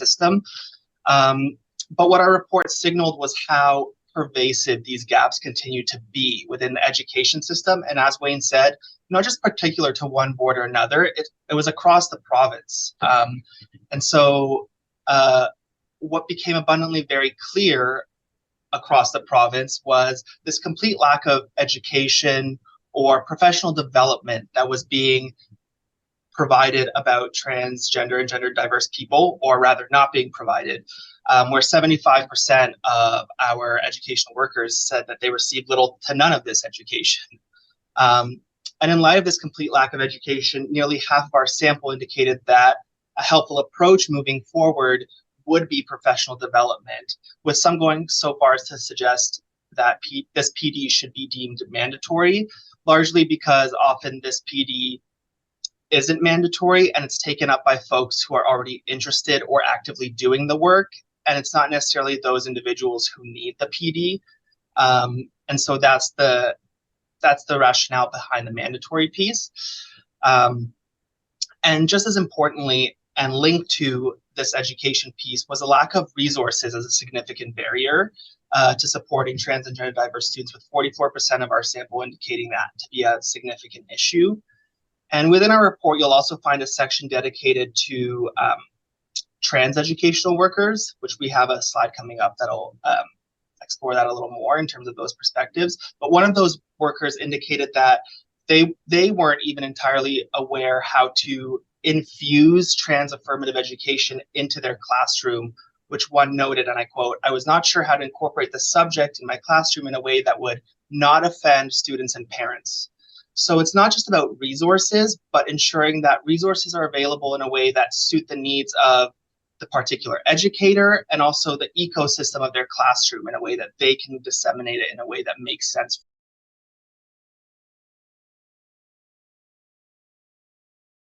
system. But what our report signaled was how pervasive these gaps continue to be within the education system. And as Wayne said, not just particular to one board or another, it was across the province. And so what became abundantly very clear across the province was this complete lack of education or professional development that was being provided about transgender and gender diverse people, or rather not being provided, where 75% of our educational workers said that they received little to none of this education. And in light of this complete lack of education, nearly half of our sample indicated that a helpful approach moving forward would be professional development, with some going so far as to suggest that this PD should be deemed mandatory, largely because often this PD isn't mandatory and it's taken up by folks who are already interested or actively doing the work, and it's not necessarily those individuals who need the PD. And so that's the rationale behind the mandatory piece. And just as importantly, and linked to this education piece, was a lack of resources as a significant barrier to supporting trans and gender diverse students, with 44% of our sample indicating that to be a significant issue. And within our report, you'll also find a section dedicated to trans educational workers, which we have a slide coming up that'll explore that a little more in terms of those perspectives. But one of those workers indicated that they weren't even entirely aware how to infuse trans affirmative education into their classroom, which one noted, and I quote, "I was not sure how to incorporate the subject in my classroom in a way that would not offend students and parents." So it's not just about resources, but ensuring that resources are available in a way that suit the needs of the particular educator and also the ecosystem of their classroom in a way that they can disseminate it in a way that makes sense